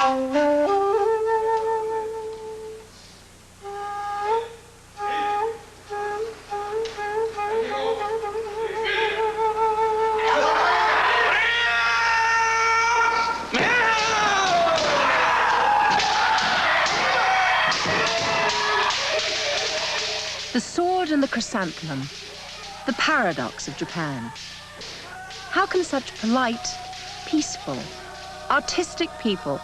The sword and the chrysanthemum, the paradox of Japan. How can such polite, peaceful, artistic people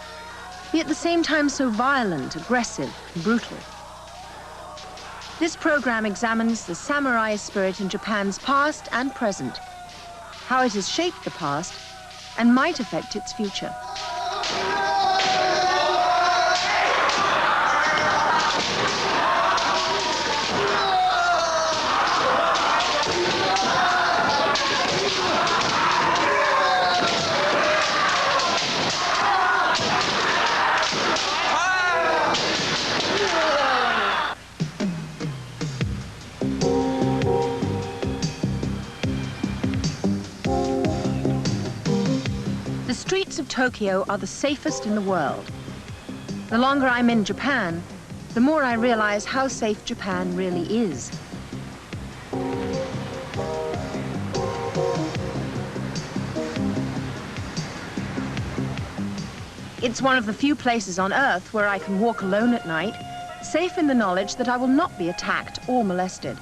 be at the same time so violent, aggressive, and brutal? This program examines the samurai spirit in Japan's past and present, how it has shaped the past and might affect its future. The streets of Tokyo are the safest in the world. The longer I'm in Japan, the more I realize how safe Japan really is. It's one of the few places on Earth where I can walk alone at night, safe in the knowledge that I will not be attacked or molested.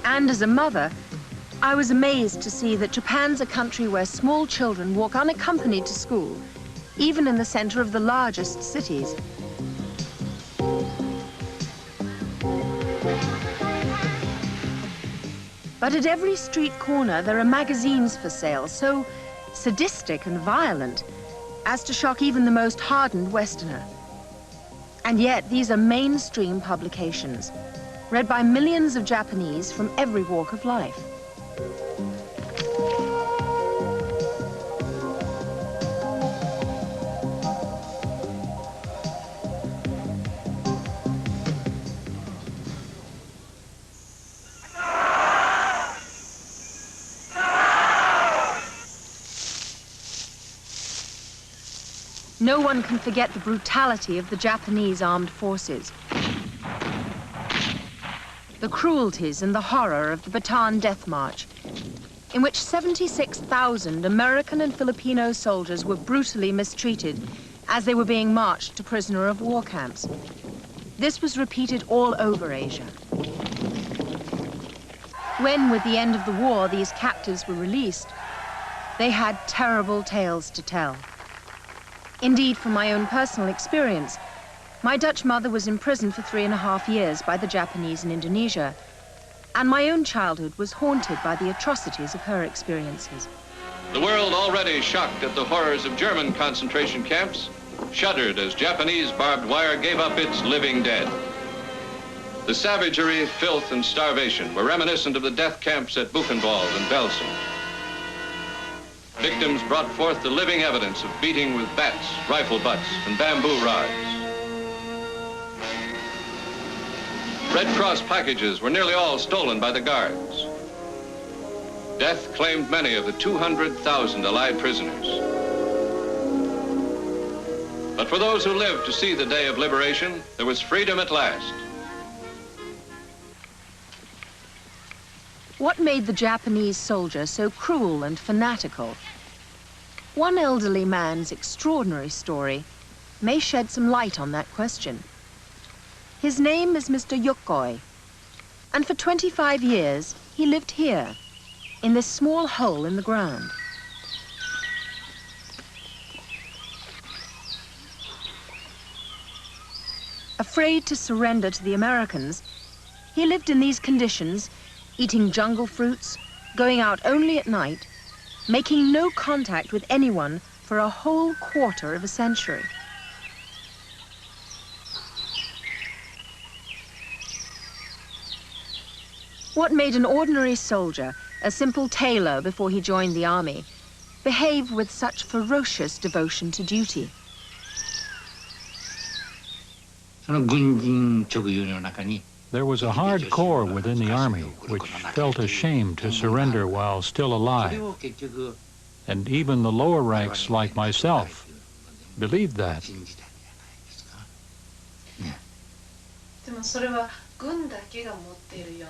And as a mother, I was amazed to see that Japan's a country where small children walk unaccompanied to school, even in the center of the largest cities. But at every street corner, there are magazines for sale, so sadistic and violent as to shock even the most hardened Westerner. And yet, these are mainstream publications, read by millions of Japanese from every walk of life. No one can forget the brutality of the Japanese armed forces, the cruelties and the horror of the Bataan Death March, in which 76,000 American and Filipino soldiers were brutally mistreated as they were being marched to prisoner of war camps. This was repeated all over Asia. When, with the end of the war, these captives were released, they had terrible tales to tell. Indeed, from my own personal experience, my Dutch mother was imprisoned for 3.5 years by the Japanese in Indonesia, and my own childhood was haunted by the atrocities of her experiences. The world, already shocked at the horrors of German concentration camps, shuddered as Japanese barbed wire gave up its living dead. The savagery, filth, and starvation were reminiscent of the death camps at Buchenwald and Belsen. Victims brought forth the living evidence of beating with bats, rifle butts, and bamboo rods. Red Cross packages were nearly all stolen by the guards. Death claimed many of the 200,000 Allied prisoners. But for those who lived to see the day of liberation, there was freedom at last. What made the Japanese soldier so cruel and fanatical? One elderly man's extraordinary story may shed some light on that question. His name is Mr. Yokoi, and for 25 years he lived here, in this small hole in the ground. Afraid to surrender to the Americans, he lived in these conditions, eating jungle fruits, going out only at night, making no contact with anyone for a whole quarter of a century. What made an ordinary soldier, a simple tailor before he joined the army, behave with such ferocious devotion to duty? There was a hard core within the army which felt ashamed to surrender while still alive. And even the lower ranks, like myself, believed that.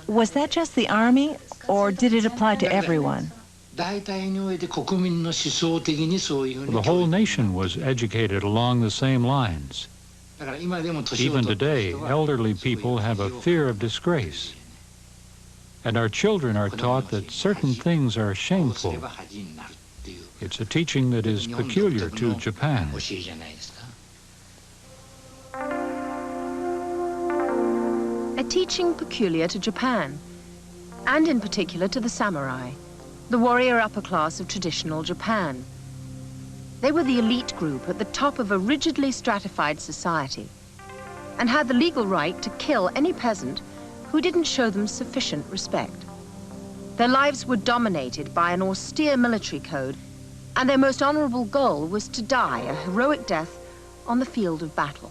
Was that just the army, or did it apply to everyone? The whole nation was educated along the same lines. Even today, elderly people have a fear of disgrace. And our children are taught that certain things are shameful. It's a teaching that is peculiar to Japan. A teaching peculiar to Japan, and in particular to the samurai, the warrior upper class of traditional Japan. They were the elite group at the top of a rigidly stratified society and had the legal right to kill any peasant who didn't show them sufficient respect. Their lives were dominated by an austere military code, and their most honorable goal was to die a heroic death on the field of battle.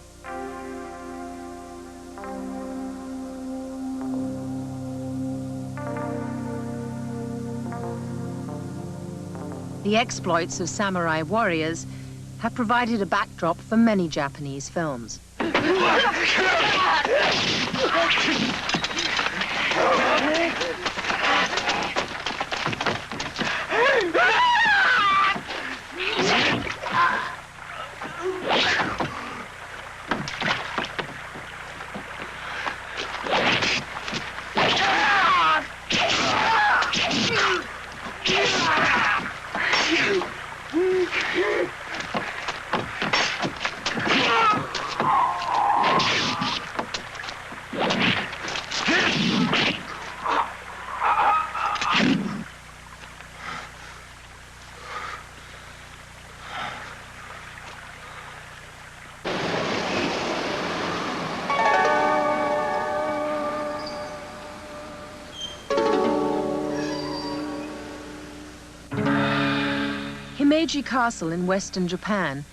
The exploits of samurai warriors have provided a backdrop for many Japanese films. Himeji Castle in western Japan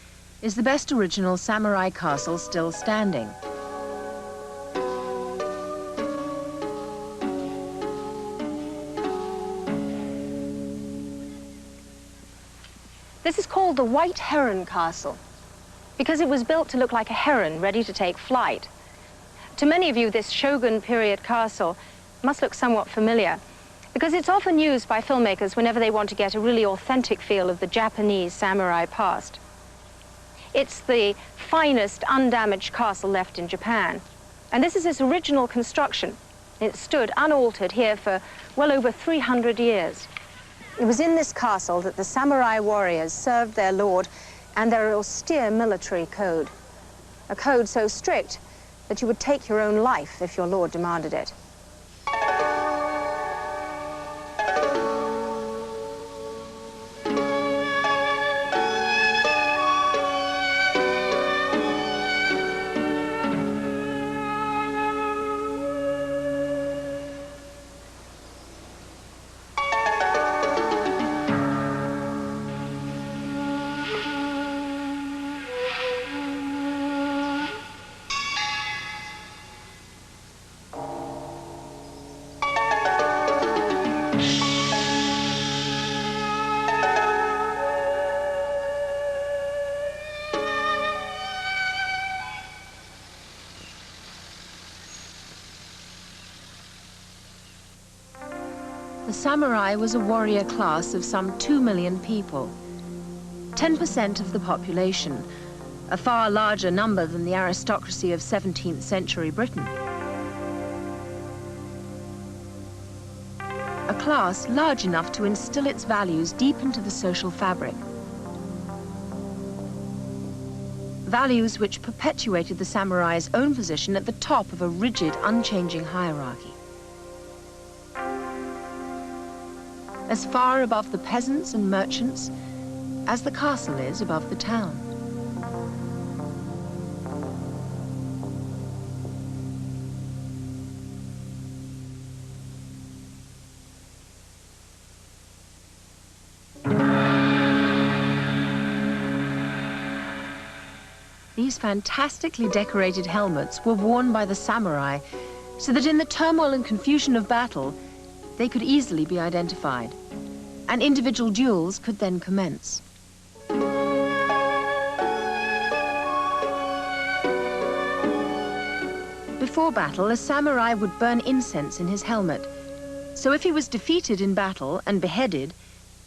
is the best original samurai castle still standing. This is called the White Heron Castle because it was built to look like a heron ready to take flight. To many of you, this Shogun period castle must look somewhat familiar because it's often used by filmmakers whenever they want to get a really authentic feel of the Japanese samurai past. It's the finest undamaged castle left in Japan. And this is its original construction. It stood unaltered here for well over 300 years. It was in this castle that the samurai warriors served their lord and their austere military code. A code so strict that you would take your own life if your lord demanded it. The samurai was a warrior class of some 2 million people, 10% of the population, a far larger number than the aristocracy of 17th century Britain. A class large enough to instill its values deep into the social fabric. Values which perpetuated the samurai's own position at the top of a rigid, unchanging hierarchy. As far above the peasants and merchants as the castle is above the town. These fantastically decorated helmets were worn by the samurai so that in the turmoil and confusion of battle, they could easily be identified, and individual duels could then commence. Before battle, a samurai would burn incense in his helmet, so if he was defeated in battle and beheaded,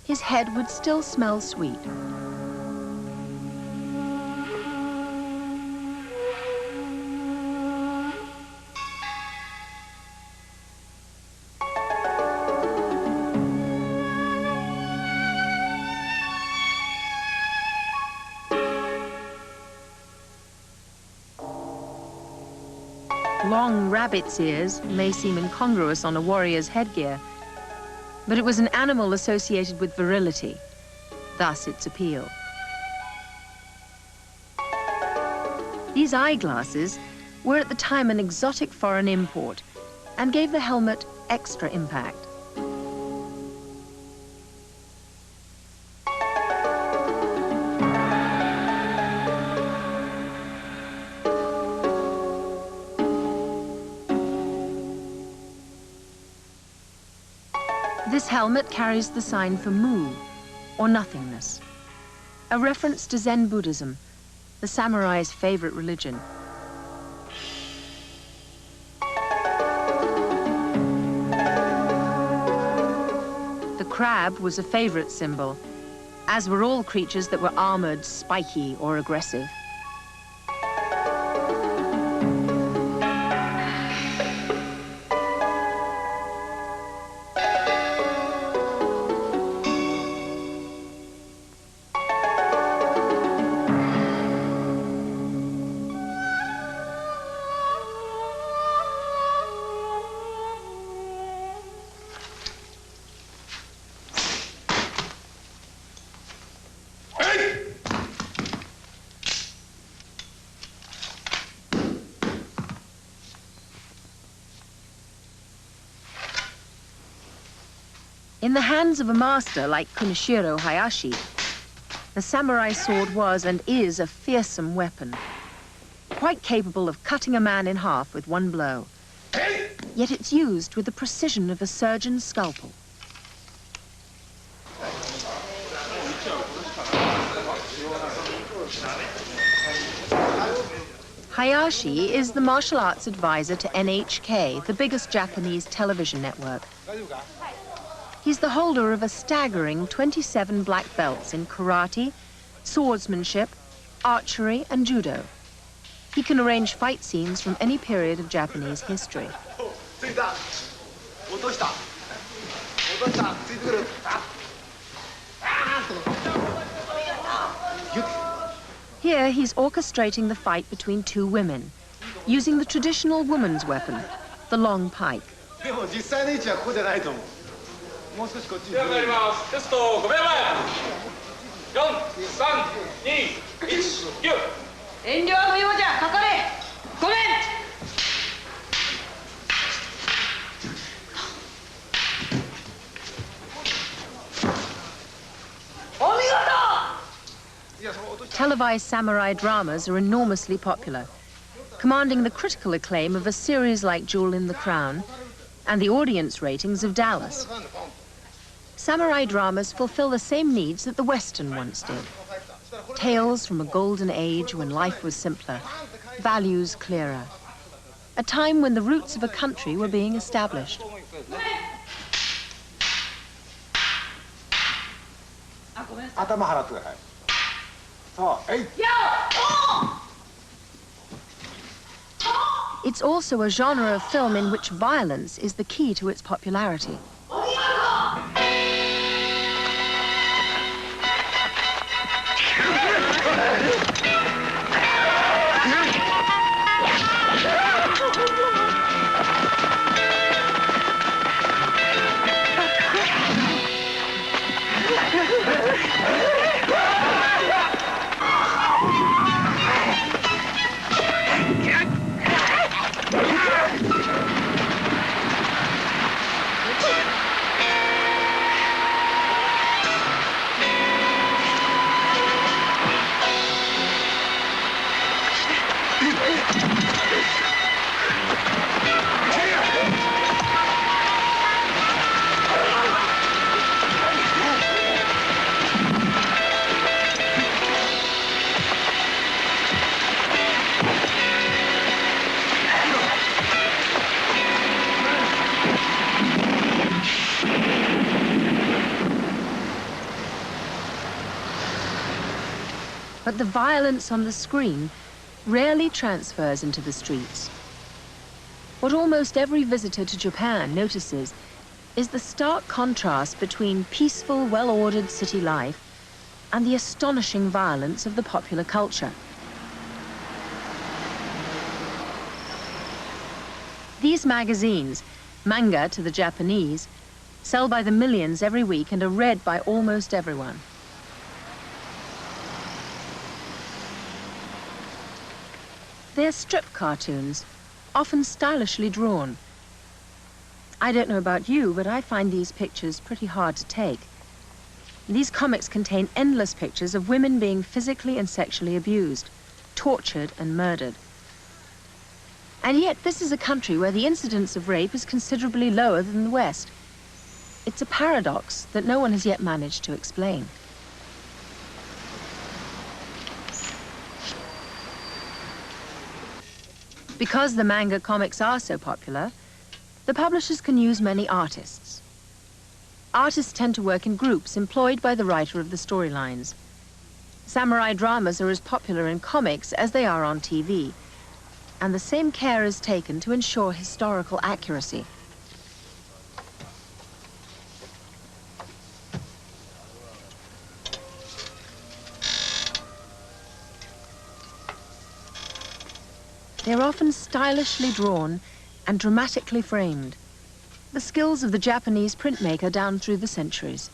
his head would still smell sweet. Long rabbit's ears may seem incongruous on a warrior's headgear, but it was an animal associated with virility, thus its appeal. These eyeglasses were at the time an exotic foreign import and gave the helmet extra impact. This helmet carries the sign for Mu, or nothingness, a reference to Zen Buddhism, the samurai's favorite religion. The crab was a favorite symbol, as were all creatures that were armored, spiky, or aggressive. In the hands of a master like Kunishiro Hayashi, the samurai sword was and is a fearsome weapon, quite capable of cutting a man in half with one blow. Yet it's used with the precision of a surgeon's scalpel. Hayashi is the martial arts advisor to NHK, the biggest Japanese television network. He's the holder of a staggering 27 black belts in karate, swordsmanship, archery, and judo. He can arrange fight scenes from any period of Japanese history. Here, he's orchestrating the fight between two women, using the traditional woman's weapon, the long pike. Televised samurai dramas are enormously popular, commanding the critical acclaim of a series like Jewel in the Crown and the audience ratings of Dallas. Samurai dramas fulfill the same needs that the Western once did. Tales from a golden age when life was simpler, values clearer. A time when the roots of a country were being established. It's also a genre of film in which violence is the key to its popularity. But the violence on the screen rarely transfers into the streets. What almost every visitor to Japan notices is the stark contrast between peaceful, well-ordered city life and the astonishing violence of the popular culture. These magazines, manga to the Japanese, sell by the millions every week and are read by almost everyone. They're strip cartoons, often stylishly drawn. I don't know about you, but I find these pictures pretty hard to take. These comics contain endless pictures of women being physically and sexually abused, tortured and murdered. And yet this is a country where the incidence of rape is considerably lower than the West. It's a paradox that no one has yet managed to explain. Because the manga comics are so popular, the publishers can use many artists. Artists tend to work in groups employed by the writer of the storylines. Samurai dramas are as popular in comics as they are on TV, and the same care is taken to ensure historical accuracy. They're often stylishly drawn and dramatically framed, the skills of the Japanese printmaker down through the centuries.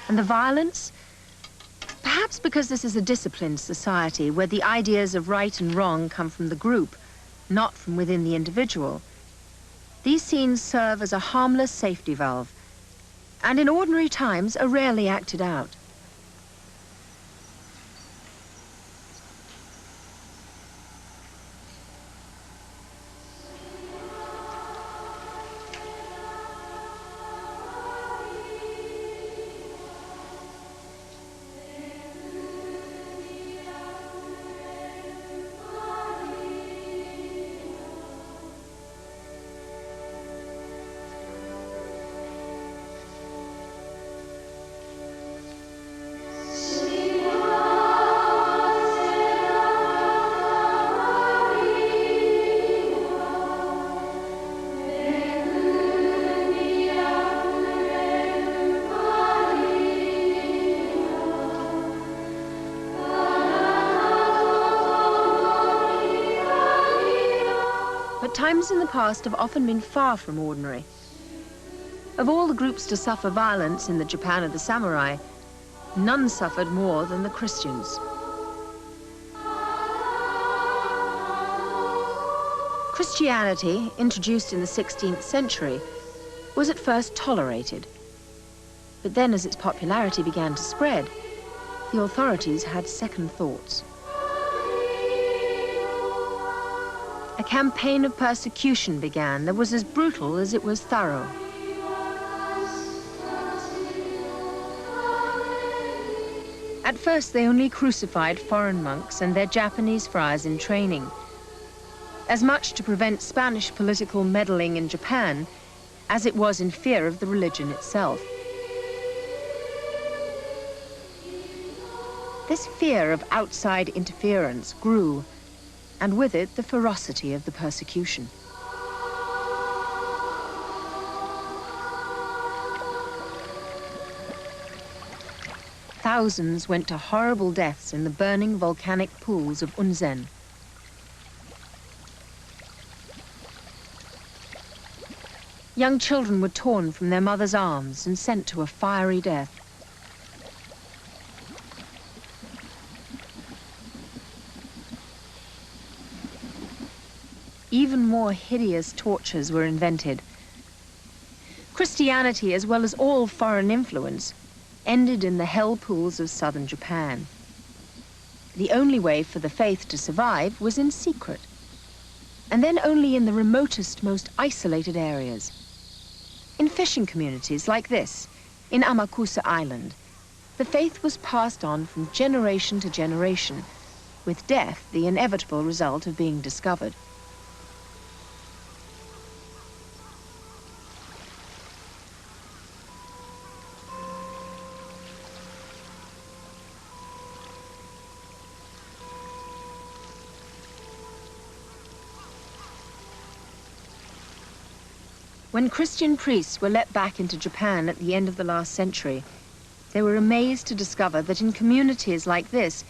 And the violence? Perhaps because this is a disciplined society where the ideas of right and wrong come from the group, not from within the individual. These scenes serve as a harmless safety valve, and in ordinary times are rarely acted out. Times in the past have often been far from ordinary. Of all the groups to suffer violence in the Japan of the samurai, none suffered more than the Christians. Christianity, introduced in the 16th century, was at first tolerated. But then as its popularity began to spread, the authorities had second thoughts. A campaign of persecution began that was as brutal as it was thorough. At first, they only crucified foreign monks and their Japanese friars in training, as much to prevent Spanish political meddling in Japan as it was in fear of the religion itself. This fear of outside interference grew, and with it the ferocity of the persecution. Thousands went to horrible deaths in the burning volcanic pools of Unzen. Young children were torn from their mothers' arms and sent to a fiery death. Even more hideous tortures were invented. Christianity, as well as all foreign influence, ended in the hell pools of southern Japan. The only way for the faith to survive was in secret, and then only in the remotest, most isolated areas. In fishing communities like this, in Amakusa Island, the faith was passed on from generation to generation, with death the inevitable result of being discovered. When Christian priests were let back into Japan at the end of the last century, they were amazed to discover that in communities like this,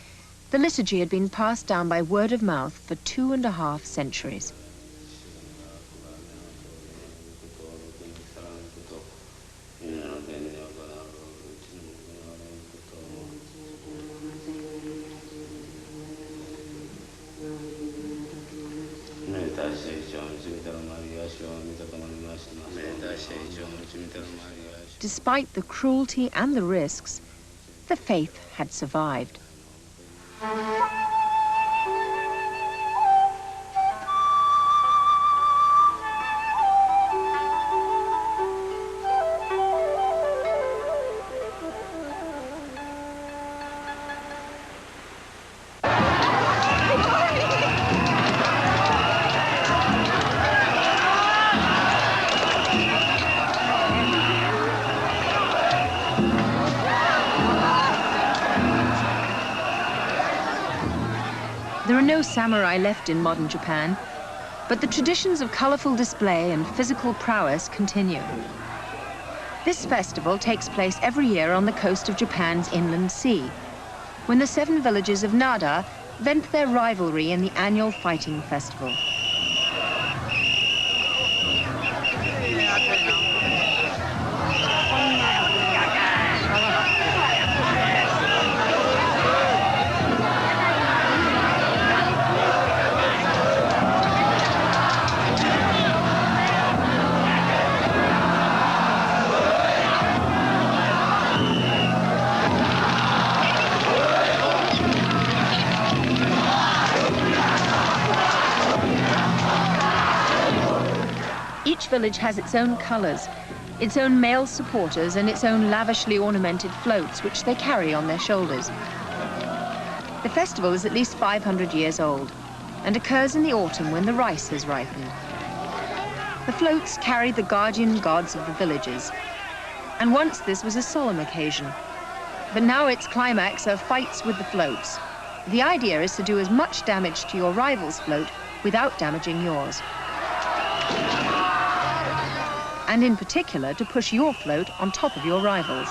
the liturgy had been passed down by word of mouth for 2.5 centuries. Despite the cruelty and the risks, the faith had survived. There are no samurai left in modern Japan, but the traditions of colorful display and physical prowess continue. This festival takes place every year on the coast of Japan's inland sea, when the 7 villages of Nada vent their rivalry in the annual fighting festival. Each village has its own colors, its own male supporters, and its own lavishly ornamented floats, which they carry on their shoulders. The festival is at least 500 years old and occurs in the autumn when the rice has ripened. The floats carry the guardian gods of the villages, and once this was a solemn occasion. But now its climax are fights with the floats. The idea is to do as much damage to your rival's float without damaging yours. And in particular, to push your float on top of your rivals.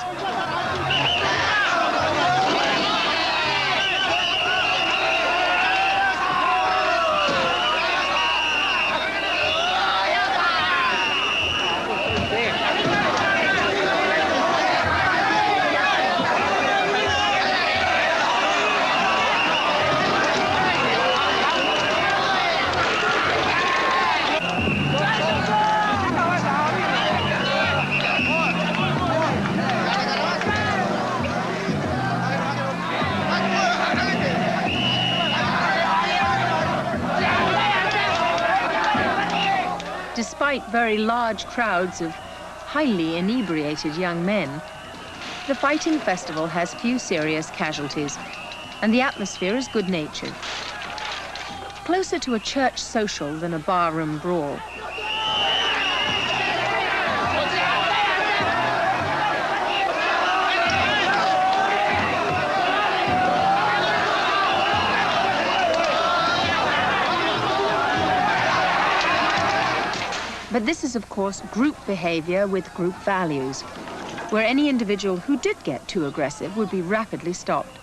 Despite very large crowds of highly inebriated young men, the fighting festival has few serious casualties, and the atmosphere is good-natured. Closer to a church social than a barroom brawl. But this is, of course, group behavior with group values, where any individual who did get too aggressive would be rapidly stopped.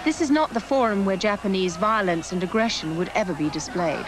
This is not the forum where Japanese violence and aggression would ever be displayed.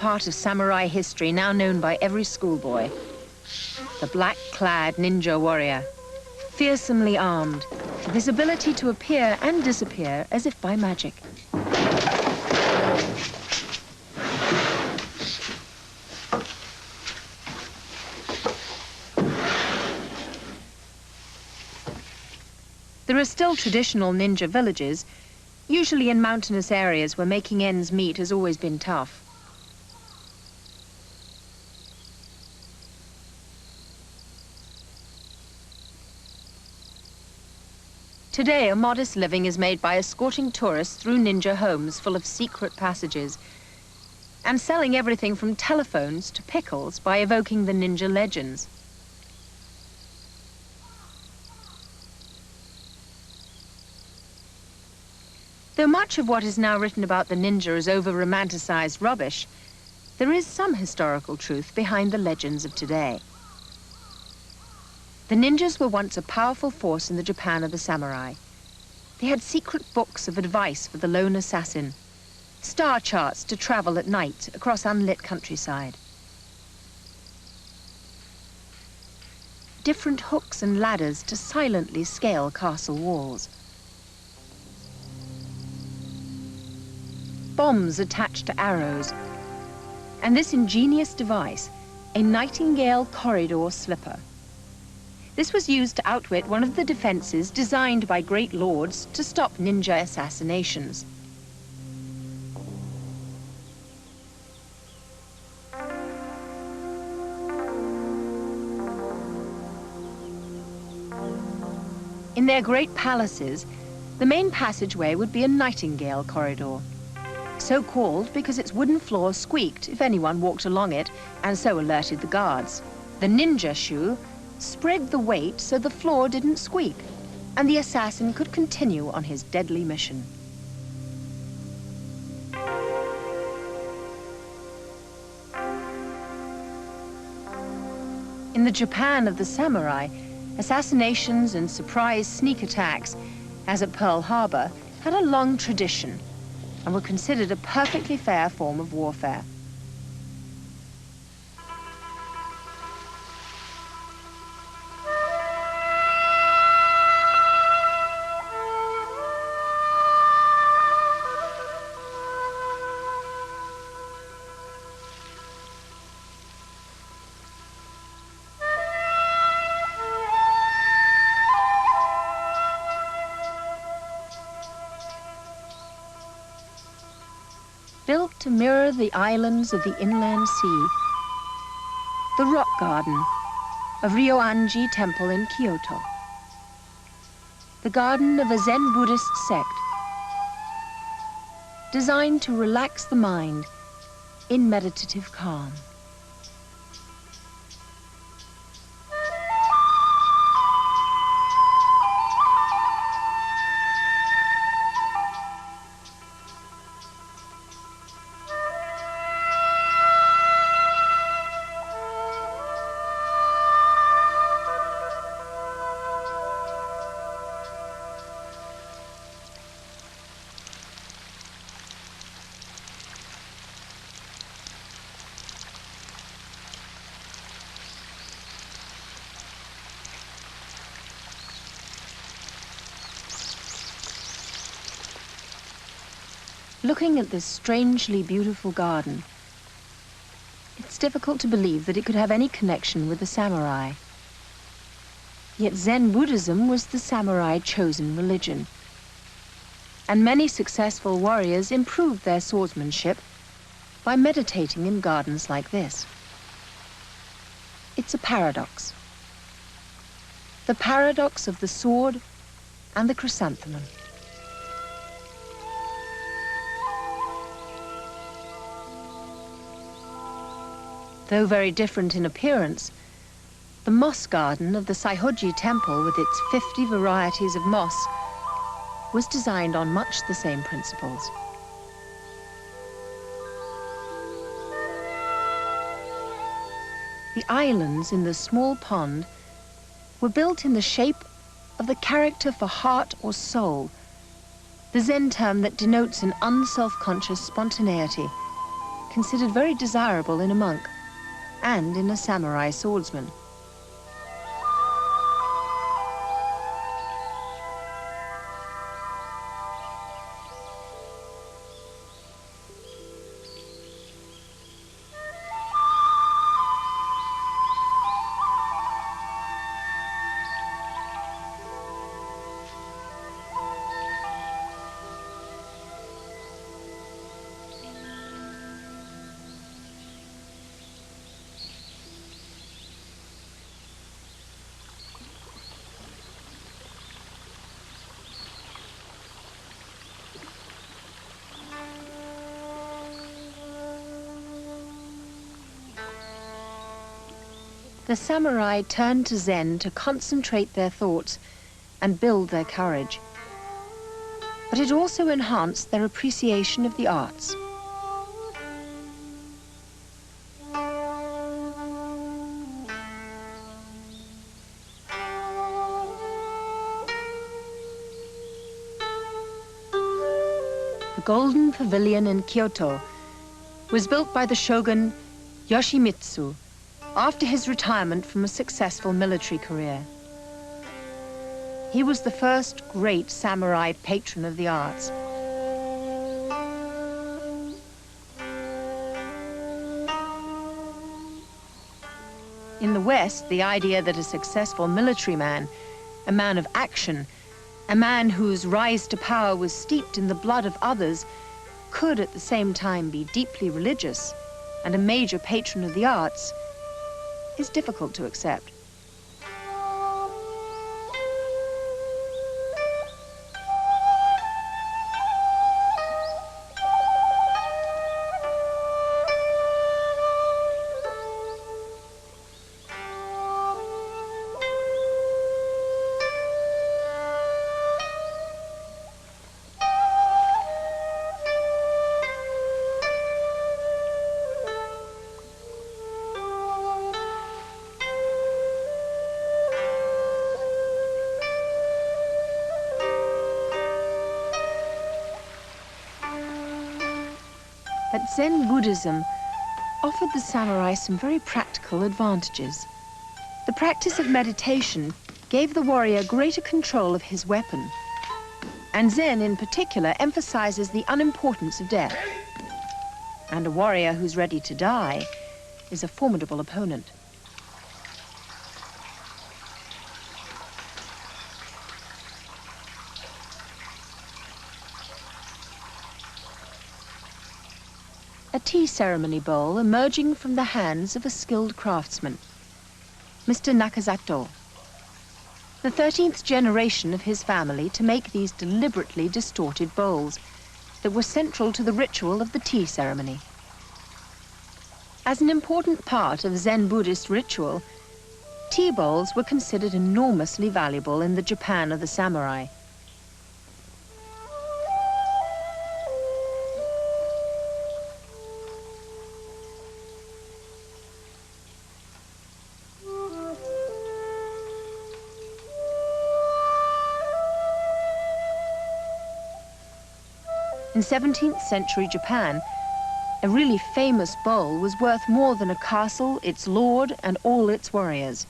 part of samurai history now known by every schoolboy. The black-clad ninja warrior, fearsomely armed, with his ability to appear and disappear as if by magic. There are still traditional ninja villages, usually in mountainous areas where making ends meet has always been tough. Today, a modest living is made by escorting tourists through ninja homes full of secret passages and selling everything from telephones to pickles by evoking the ninja legends. Though much of what is now written about the ninja is over-romanticized rubbish, there is some historical truth behind the legends of today. The ninjas were once a powerful force in the Japan of the samurai. They had secret books of advice for the lone assassin, star charts to travel at night across unlit countryside, different hooks and ladders to silently scale castle walls, bombs attached to arrows, and this ingenious device, a nightingale corridor slipper. This was used to outwit one of the defenses designed by great lords to stop ninja assassinations. In their great palaces, the main passageway would be a nightingale corridor. So called because its wooden floor squeaked if anyone walked along it, and so alerted the guards. The ninja shoe spread the weight so the floor didn't squeak, and the assassin could continue on his deadly mission. In the Japan of the samurai, assassinations and surprise sneak attacks, as at Pearl Harbor, had a long tradition and were considered a perfectly fair form of warfare. Built to mirror the islands of the inland sea, the rock garden of Ryoanji Temple in Kyoto, the garden of a Zen Buddhist sect, designed to relax the mind in meditative calm. Looking at this strangely beautiful garden, it's difficult to believe that it could have any connection with the samurai. Yet Zen Buddhism was the samurai chosen religion, and many successful warriors improved their swordsmanship by meditating in gardens like this. It's a paradox. The paradox of the sword and the chrysanthemum. Though very different in appearance, the moss garden of the Saihoji Temple with its 50 varieties of moss was designed on much the same principles. The islands in the small pond were built in the shape of the character for heart or soul, the Zen term that denotes an unself-conscious spontaneity, considered very desirable in a monk and in a samurai swordsman. The samurai turned to Zen to concentrate their thoughts and build their courage. But it also enhanced their appreciation of the arts. The Golden Pavilion in Kyoto was built by the shogun Yoshimitsu after his retirement from a successful military career. He was the first great samurai patron of the arts. In the West, the idea that a successful military man, a man of action, a man whose rise to power was steeped in the blood of others, could at the same time be deeply religious and a major patron of the arts, is difficult to accept. But Zen Buddhism offered the samurai some very practical advantages. The practice of meditation gave the warrior greater control of his weapon, and Zen in particular emphasizes the unimportance of death. And a warrior who's ready to die is a formidable opponent. A tea ceremony bowl emerging from the hands of a skilled craftsman, Mr. Nakasato, the 13th generation of his family to make these deliberately distorted bowls that were central to the ritual of the tea ceremony. As an important part of Zen Buddhist ritual, tea bowls were considered enormously valuable in the Japan of the samurai. In 17th century Japan, a really famous bowl was worth more than a castle, its lord, and all its warriors.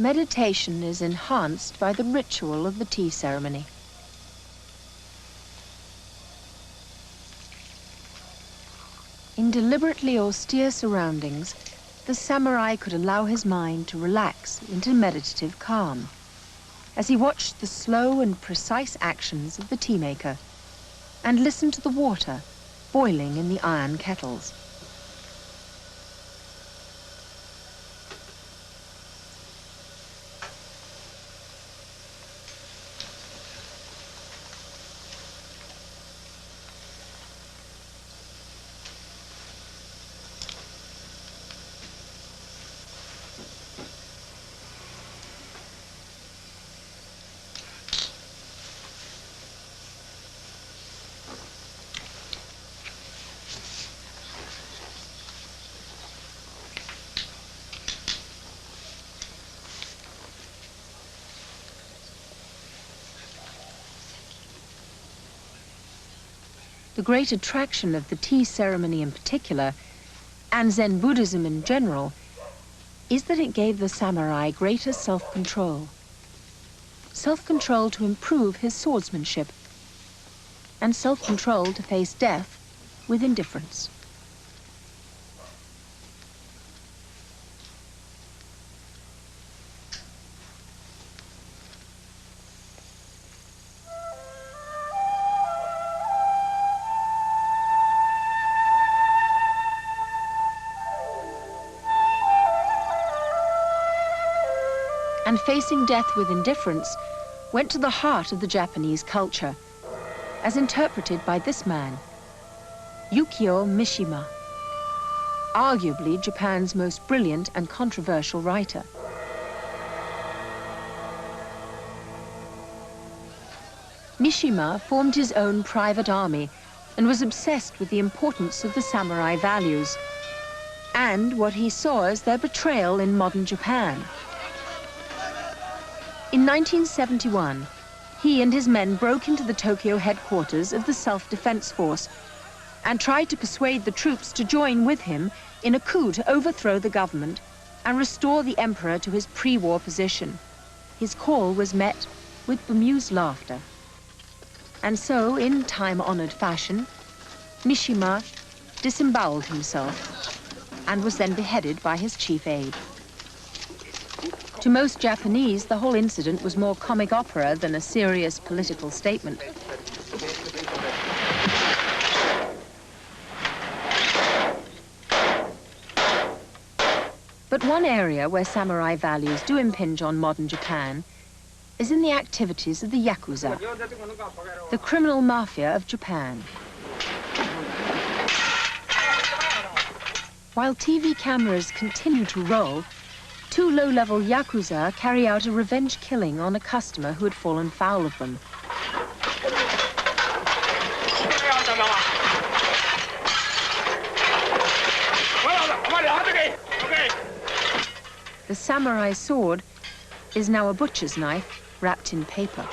Meditation is enhanced by the ritual of the tea ceremony. In deliberately austere surroundings, the samurai could allow his mind to relax into meditative calm as he watched the slow and precise actions of the tea maker and listened to the water boiling in the iron kettles. the great attraction of the tea ceremony in particular, and Zen Buddhism in general, is that it gave the samurai greater self-control. Self-control to improve his swordsmanship, and self-control to face death with indifference. And facing death with indifference went to the heart of the Japanese culture, as interpreted by this man, Yukio Mishima, arguably Japan's most brilliant and controversial writer. Mishima formed his own private army and was obsessed with the importance of the samurai values and what he saw as their betrayal in modern Japan. In 1971, he and his men broke into the Tokyo headquarters of the Self-Defense Force and tried to persuade the troops to join with him in a coup to overthrow the government and restore the emperor to his pre-war position. His call was met with bemused laughter. And so, in time-honored fashion, Mishima disemboweled himself and was then beheaded by his chief aide. To most Japanese, the whole incident was more comic opera than a serious political statement. But one area where samurai values do impinge on modern Japan is in the activities of the Yakuza, the criminal mafia of Japan. While TV cameras continue to roll, two low-level Yakuza carry out a revenge killing on a customer who had fallen foul of them. The samurai sword is now a butcher's knife wrapped in paper.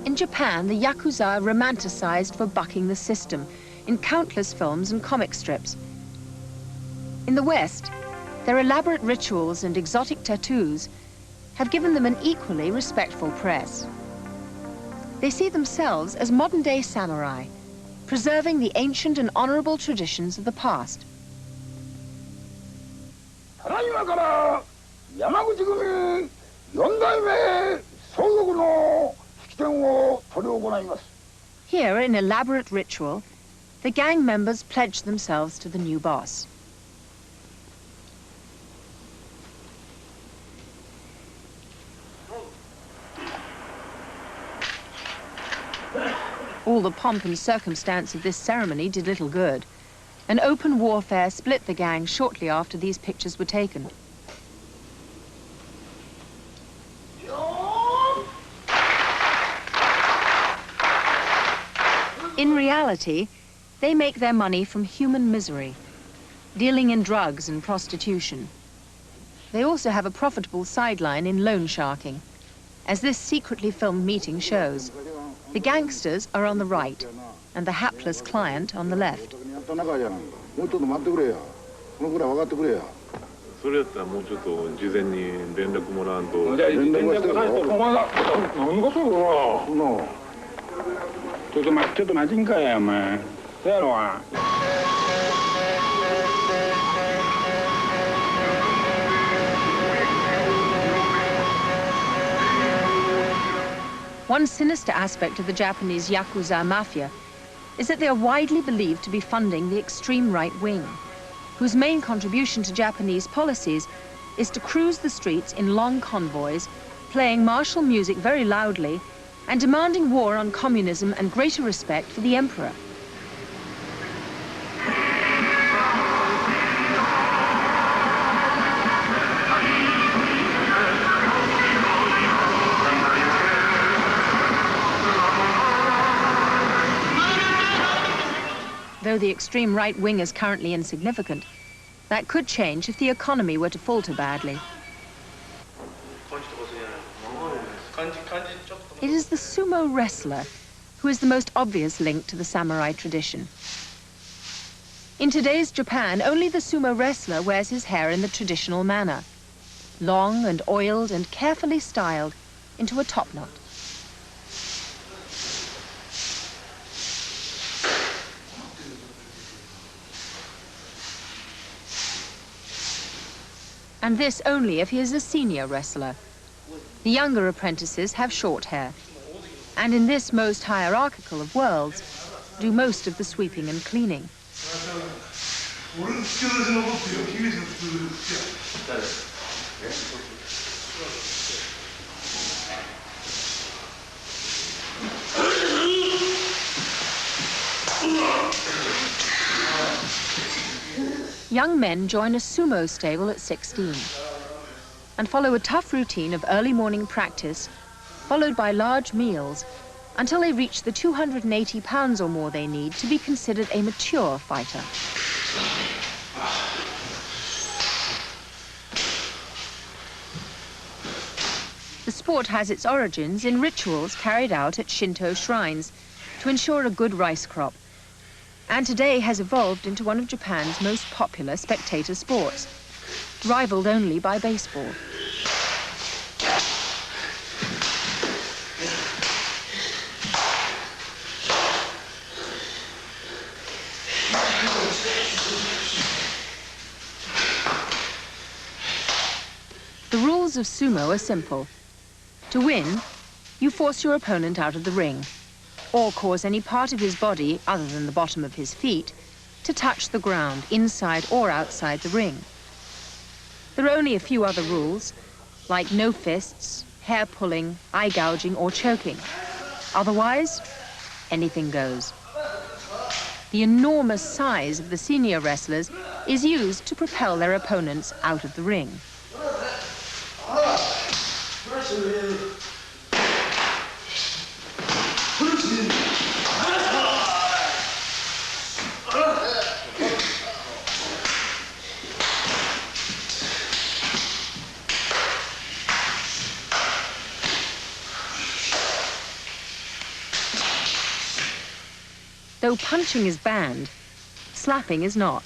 In Japan, the Yakuza are romanticized for bucking the system in countless films and comic strips. In the West, their elaborate rituals and exotic tattoos have given them an equally respectful press. They see themselves as modern-day samurai, preserving the ancient and honorable traditions of the past. Here, in elaborate ritual, the gang members pledge themselves to the new boss. All the pomp and circumstance of this ceremony did little good. An open warfare split the gang shortly after these pictures were taken. In reality, they make their money from human misery, dealing in drugs and prostitution. They also have a profitable sideline in loan sharking, as this secretly filmed meeting shows. The gangsters are on the right, and the hapless client on the left. One sinister aspect of the Japanese Yakuza mafia is that they are widely believed to be funding the extreme right wing, whose main contribution to Japanese policies is to cruise the streets in long convoys, playing martial music very loudly and demanding war on communism and greater respect for the emperor. Though the extreme right wing is currently insignificant, that could change if the economy were to falter badly. It is the sumo wrestler who is the most obvious link to the samurai tradition. In today's Japan, only the sumo wrestler wears his hair in the traditional manner, long and oiled and carefully styled into a topknot. And this only if he is a senior wrestler. The younger apprentices have short hair, and in this most hierarchical of worlds, do most of the sweeping and cleaning. Young men join a sumo stable at 16 and follow a tough routine of early morning practice, followed by large meals, until they reach the 280 pounds or more they need to be considered a mature fighter. The sport has its origins in rituals carried out at Shinto shrines to ensure a good rice crop, and today has evolved into one of Japan's most popular spectator sports, rivaled only by baseball. The rules of sumo are simple. To win, you force your opponent out of the ring, or cause any part of his body, other than the bottom of his feet, to touch the ground, inside or outside the ring. There are only a few other rules, like no fists, hair pulling, eye gouging, or choking. Otherwise, anything goes. The enormous size of the senior wrestlers is used to propel their opponents out of the ring. Though punching is banned, slapping is not.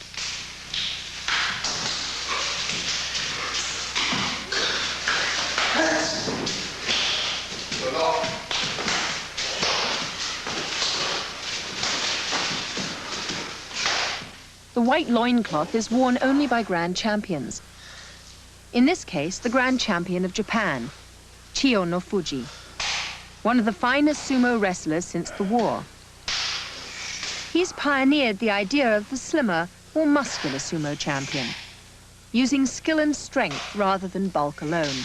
The white loincloth is worn only by grand champions. In this case, the grand champion of Japan, Chiyo no Fuji, one of the finest sumo wrestlers since the war. He's pioneered the idea of the slimmer, more muscular sumo champion, using skill and strength rather than bulk alone.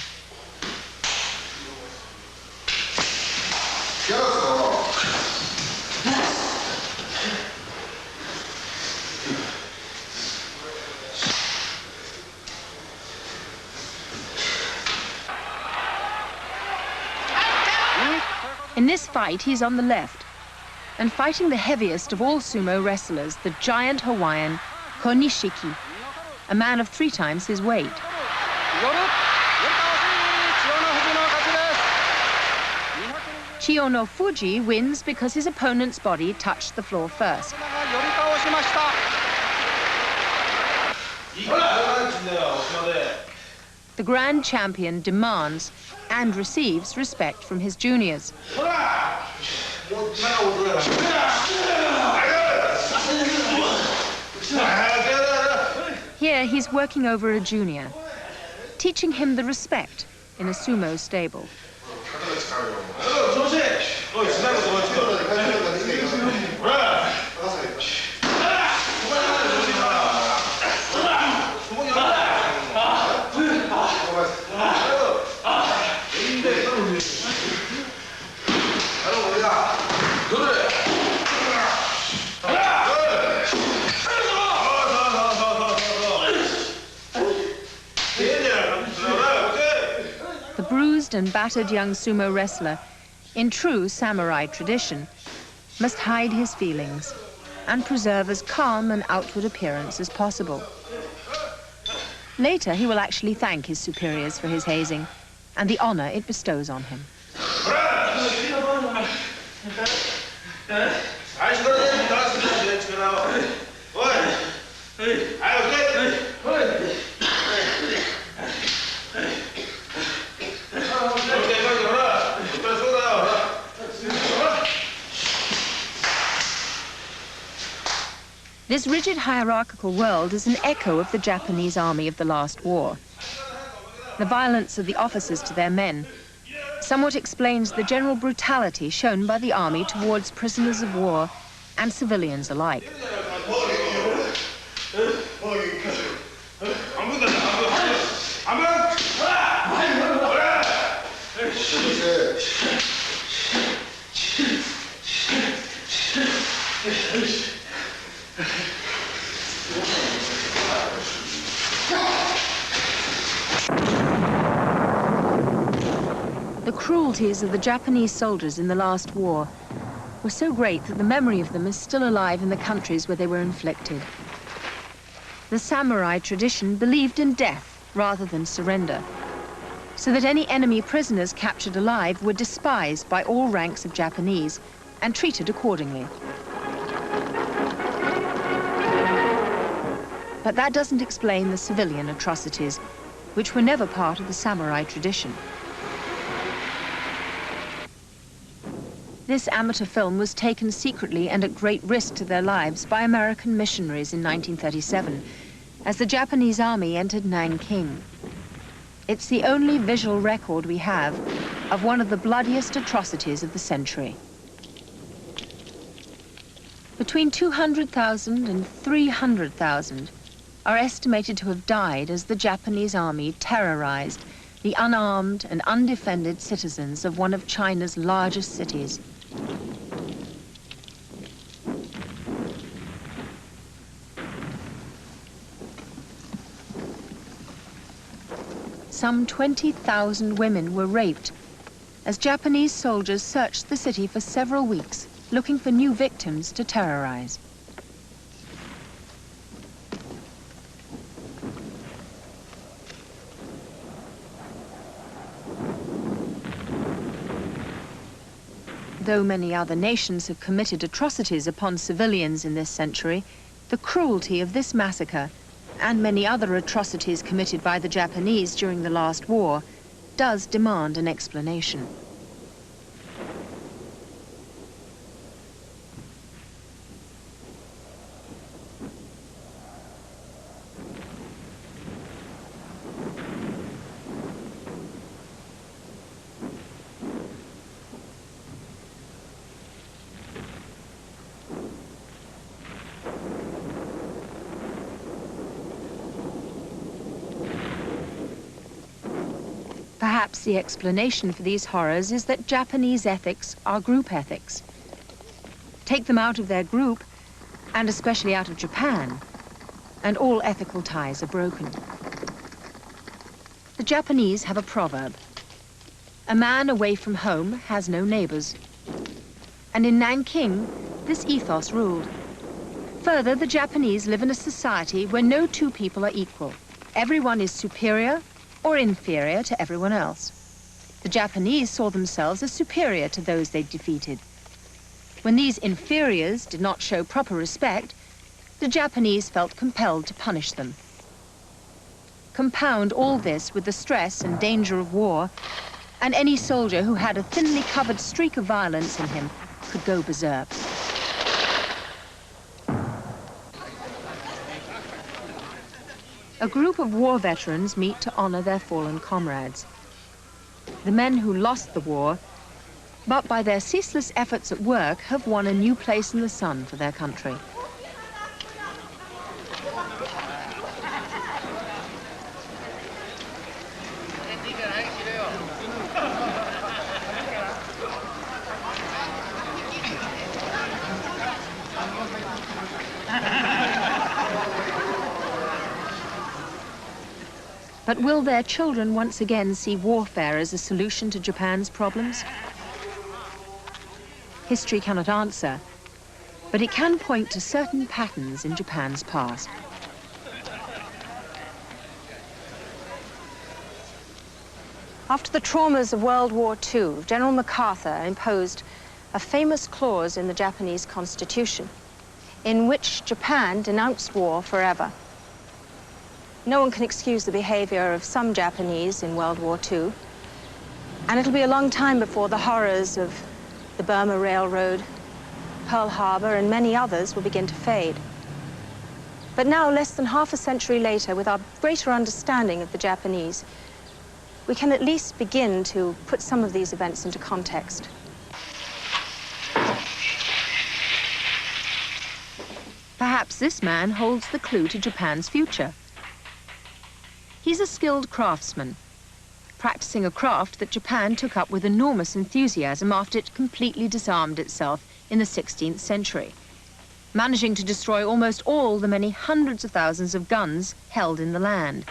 In this fight, he's on the left, and fighting the heaviest of all sumo wrestlers, the giant Hawaiian Konishiki, a man of 3 times his weight. Chiyo no Fuji wins because his opponent's body touched the floor first. The grand champion demands and receives respect from his juniors. Here he's working over a junior, teaching him the respect in a sumo stable. bruised and battered young sumo wrestler, in true samurai tradition, must hide his feelings and preserve as calm an outward appearance as possible. Later, he will actually thank his superiors for his hazing and the honor it bestows on him. This rigid hierarchical world is an echo of the Japanese army of the last war. The violence of the officers to their men somewhat explains the general brutality shown by the army towards prisoners of war and civilians alike. The cruelties of the Japanese soldiers in the last war were so great that the memory of them is still alive in the countries where they were inflicted. The samurai tradition believed in death rather than surrender, so that any enemy prisoners captured alive were despised by all ranks of Japanese and treated accordingly. But that doesn't explain the civilian atrocities, which were never part of the samurai tradition. This amateur film was taken secretly and at great risk to their lives by American missionaries in 1937, as the Japanese army entered Nanking. It's the only visual record we have of one of the bloodiest atrocities of the century. Between 200,000 and 300,000 are estimated to have died as the Japanese army terrorized the unarmed and undefended citizens of one of China's largest cities. Some 20,000 women were raped as Japanese soldiers searched the city for several weeks, looking for new victims to terrorize. Though many other nations have committed atrocities upon civilians in this century, the cruelty of this massacre and many other atrocities committed by the Japanese during the last war does demand an explanation. Perhaps the explanation for these horrors is that Japanese ethics are group ethics. Take them out of their group, and especially out of Japan, and all ethical ties are broken. The Japanese have a proverb: a man away from home has no neighbors. And in Nanking, this ethos ruled. Further, the Japanese live in a society where no two people are equal. Everyone is superior or inferior to everyone else. The Japanese saw themselves as superior to those they defeated. When these inferiors did not show proper respect, the Japanese felt compelled to punish them. Compound all this with the stress and danger of war, and any soldier who had a thinly covered streak of violence in him could go berserk. A group of war veterans meet to honor their fallen comrades. The men who lost the war, but by their ceaseless efforts at work, have won a new place in the sun for their country. But will their children once again see warfare as a solution to Japan's problems? History cannot answer, but it can point to certain patterns in Japan's past. After the traumas of World War II, General MacArthur imposed a famous clause in the Japanese constitution in which Japan denounced war forever. No one can excuse the behavior of some Japanese in World War II, and it'll be a long time before the horrors of the Burma Railroad, Pearl Harbor, and many others will begin to fade. But now, less than half a century later, with our greater understanding of the Japanese, we can at least begin to put some of these events into context. Perhaps this man holds the clue to Japan's future. He's a skilled craftsman, practicing a craft that Japan took up with enormous enthusiasm after it completely disarmed itself in the 16th century, managing to destroy almost all the many hundreds of thousands of guns held in the land.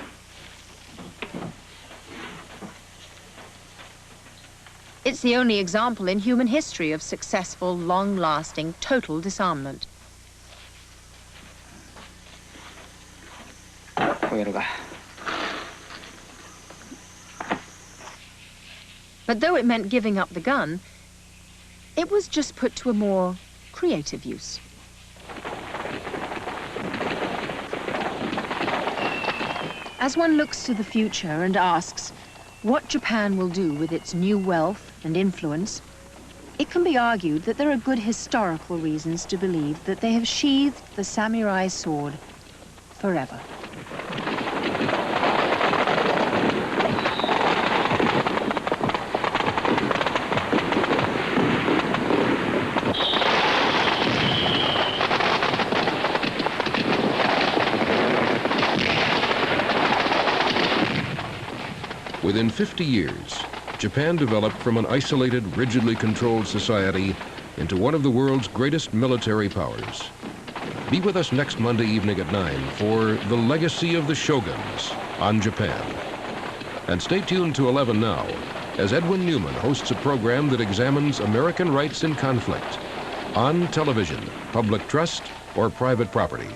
It's the only example in human history of successful, long-lasting, total disarmament. But though it meant giving up the gun, it was just put to a more creative use. As one looks to the future and asks what Japan will do with its new wealth and influence, it can be argued that there are good historical reasons to believe that they have sheathed the samurai sword forever. Within 50 years, Japan developed from an isolated, rigidly controlled society into one of the world's greatest military powers. Be with us next Monday evening at 9 for The Legacy of the Shoguns on Japan. And stay tuned to 11 now, as Edwin Newman hosts a program that examines American rights in conflict on television, public trust, or private property.